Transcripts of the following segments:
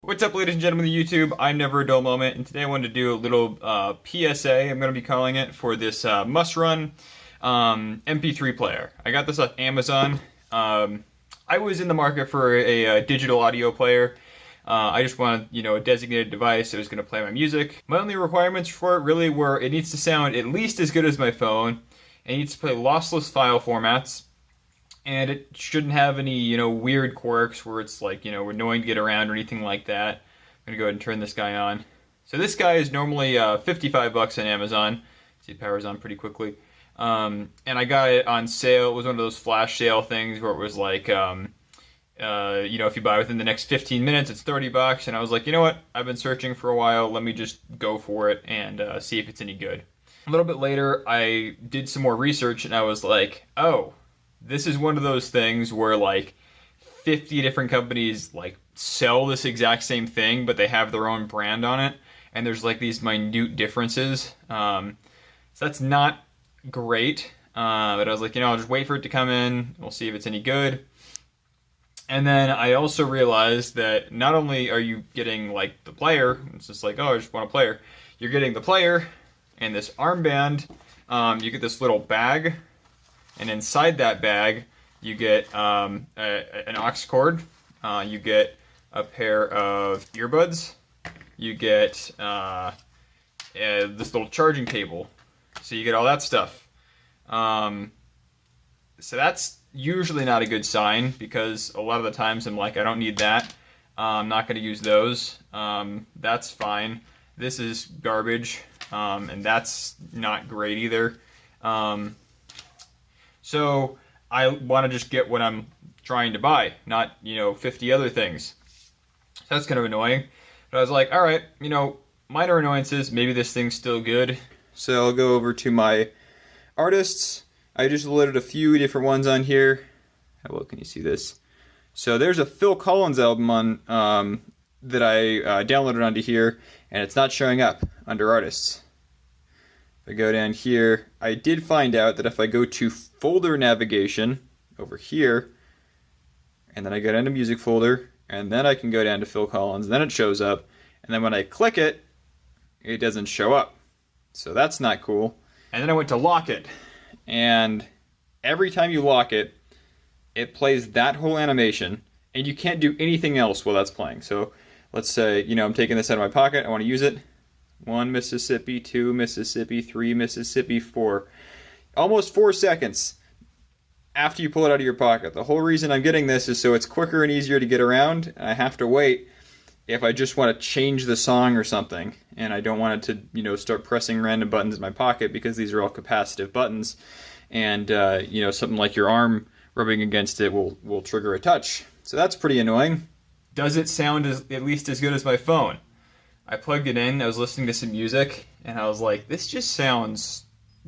What's up, ladies and gentlemen of YouTube? I'm Never a Dull Moment, and today I wanted to do a little PSA, I'm going to be calling it, for this must-run mp3 player. I got this off Amazon. I was in the market for a digital audio player. I just wanted, a designated device that was going to play my music. My only requirements for it really were it needs to sound at least as good as my phone, it needs to play lossless file formats, and it shouldn't have any, weird quirks where it's like, annoying to get around or anything like that. I'm gonna go ahead and turn this guy on. So this guy is normally $55 on Amazon. See, it powers on pretty quickly. And I got it on sale. It was one of those flash sale things where it was like, if you buy within the next 15 minutes, it's $30. And I was like, you know what? I've been searching for a while. Let me just go for it and see if it's any good. A little bit later, I did some more research and I was like, oh, this is one of those things where like 50 different companies like sell this exact same thing, but they have their own brand on it, and there's like these minute differences. So that's not great. But I was like, I'll just wait for it to come in. We'll see if it's any good. And then I also realized that not only are you getting like the player, it's just like, oh, I just want a player. You're getting the player and this armband. You get this little bag. And inside that bag, you get an aux cord, you get a pair of earbuds, you get this little charging cable. So you get all that stuff. So that's usually not a good sign, because a lot of the times I'm like, I don't need that. I'm not going to use those. That's fine. This is garbage, and that's not great either. So I want to just get what I'm trying to buy, not, 50 other things. So that's kind of annoying. But I was like, all right, minor annoyances, maybe this thing's still good. So I'll go over to my artists. I just loaded a few different ones on here. How well can you see this? So there's a Phil Collins album on that I downloaded onto here, and it's not showing up under artists. I go down here, I did find out that if I go to folder navigation over here, and then I go down to music folder, and then I can go down to Phil Collins, and then it shows up, and then when I click it, it doesn't show up. So that's not cool. And then I went to lock it, and every time you lock it, it plays that whole animation, and you can't do anything else while that's playing. So let's say, I'm taking this out of my pocket, I want to use it. 1 Mississippi, 2 Mississippi, 3 Mississippi, 4. Almost 4 seconds after you pull it out of your pocket. The whole reason I'm getting this is so it's quicker and easier to get around. I have to wait if I just want to change the song or something, and I don't want it to, start pressing random buttons in my pocket, because these are all capacitive buttons, and something like your arm rubbing against it will trigger a touch. So that's pretty annoying. Does it sound at least as good as my phone? I plugged it in, I was listening to some music, and I was like, this just sounds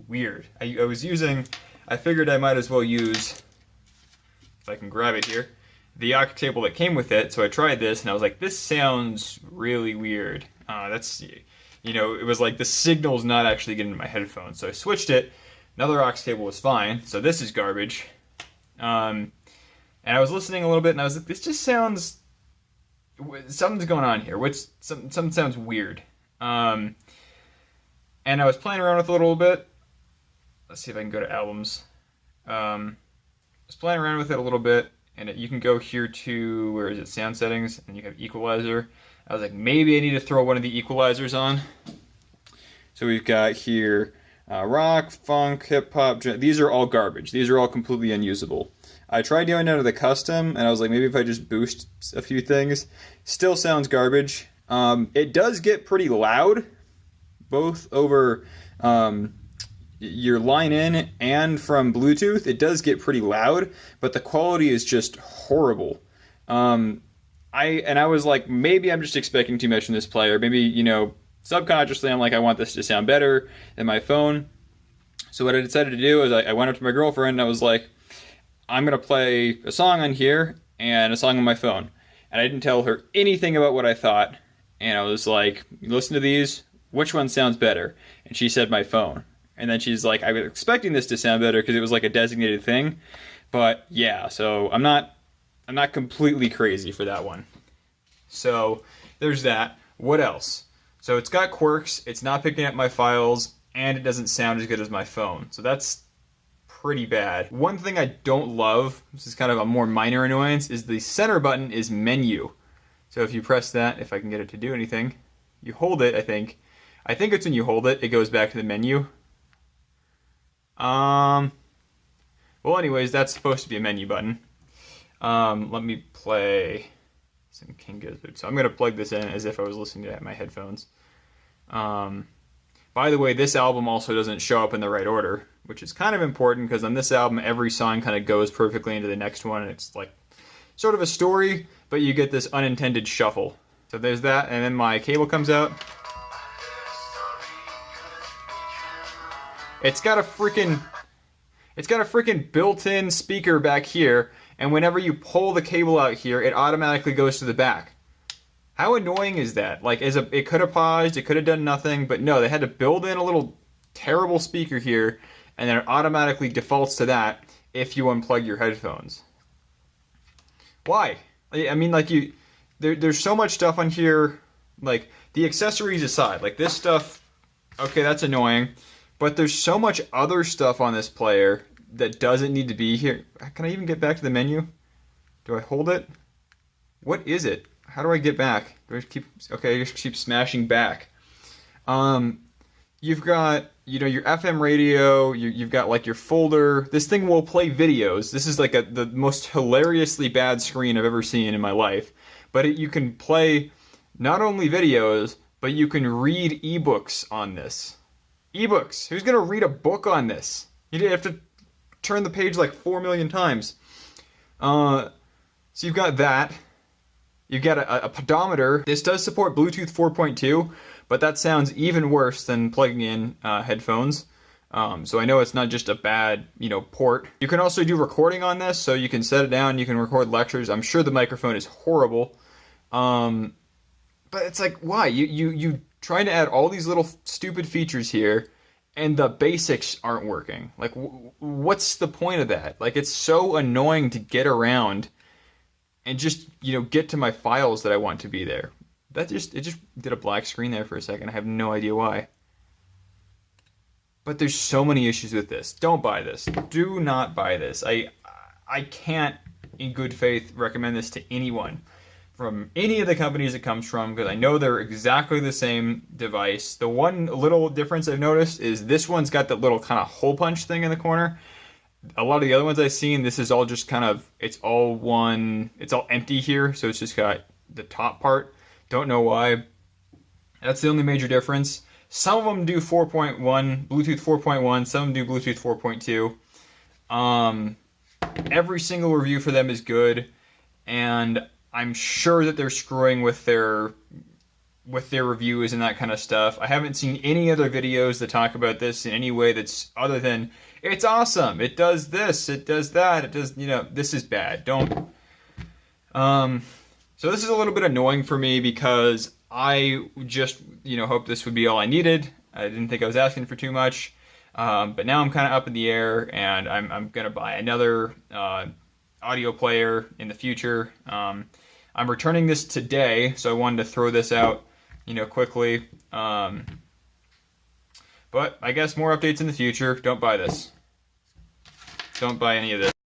weird. I figured I might as well use, if I can grab it here, the aux cable that came with it. So I tried this, and I was like, this sounds really weird. It was like the signal's not actually getting into my headphones. So I switched it, another aux cable was fine, so this is garbage. And I was listening a little bit, and I was like, this just sounds... something's going on here. Something sounds weird. And I was playing around with it a little bit. Let's see if I can go to albums. I was playing around with it a little bit, and you can go here to, where is it, sound settings, and you have equalizer. I was like, maybe I need to throw one of the equalizers on. So we've got here rock, funk, hip hop. These are all garbage. These are all completely unusable. I tried going down to the custom, and I was like, maybe if I just boost a few things. Still sounds garbage. It does get pretty loud, both over your line in and from Bluetooth. It does get pretty loud, but the quality is just horrible. I was like, maybe I'm just expecting too much from this player. Maybe, subconsciously I'm like, I want this to sound better than my phone. So what I decided to do is I went up to my girlfriend, and I was like, I'm going to play a song on here and a song on my phone. And I didn't tell her anything about what I thought. And I was like, listen to these. Which one sounds better? And she said my phone. And then she's like, I was expecting this to sound better because it was like a designated thing. But yeah, so I'm not completely crazy for that one. So there's that. What else? So it's got quirks, it's not picking up my files, and it doesn't sound as good as my phone. So that's pretty bad. One thing I don't love, this is kind of a more minor annoyance, is the center button is menu. So if you press that, if I can get it to do anything, you hold it, I think. I think it's when you hold it, it goes back to the menu. Well, anyways, that's supposed to be a menu button. Let me play some King Gizzard. So I'm going to plug this in as if I was listening to it at my headphones. By the way, this album also doesn't show up in the right order, which is kind of important because on this album, every song kind of goes perfectly into the next one. And it's like sort of a story, but you get this unintended shuffle. So there's that, and then my cable comes out. It's got a freaking built-in speaker back here, and whenever you pull the cable out here, it automatically goes to the back. How annoying is that? Like, it could have paused, it could have done nothing, but no, they had to build in a little terrible speaker here, and then it automatically defaults to that if you unplug your headphones. Why? I mean, like, there's so much stuff on here, like, the accessories aside, like, this stuff, okay, that's annoying, but there's so much other stuff on this player that doesn't need to be here. Can I even get back to the menu? Do I hold it? What is it? How do I get back? Do I keep... Okay, I just keep smashing back. You've got, your FM radio, you've got, like, your folder. This thing will play videos. This is, like, the most hilariously bad screen I've ever seen in my life. But you can play not only videos, but you can read ebooks on this. Ebooks! Who's going to read a book on this? You have to turn the page like 4 million times. So you've got that. You've got a pedometer. This does support Bluetooth 4.2, but that sounds even worse than plugging in headphones. So I know it's not just a bad, port. You can also do recording on this, so you can set it down, you can record lectures. I'm sure the microphone is horrible. But it's like, why? You trying to add all these little stupid features here, and the basics aren't working. Like, what's the point of that? Like, it's so annoying to get around and just, get to my files that I want to be there. It just did a black screen there for a second. I have no idea why. But there's so many issues with this. Don't buy this. Do not buy this. I can't, in good faith, recommend this to anyone from any of the companies it comes from, because I know they're exactly the same device. The one little difference I've noticed is this one's got that little kind of hole punch thing in the corner. A lot of the other ones I've seen, this is all just kind of, it's all empty here, so it's just got the top part. Don't know why. That's the only major difference. Some of them do 4.1, Bluetooth 4.1, some do Bluetooth 4.2. Every single review for them is good, and I'm sure that they're screwing with their reviews and that kind of stuff. I haven't seen any other videos that talk about this in any way that's other than, it's awesome, it does this, it does that, it does, this is bad. Don't. So this is a little bit annoying for me because I just, hoped this would be all I needed. I didn't think I was asking for too much. But now I'm kind of up in the air, and I'm going to buy another audio player in the future. I'm returning this today, so I wanted to throw this out, quickly. But I guess more updates in the future. Don't buy this. Don't buy any of this.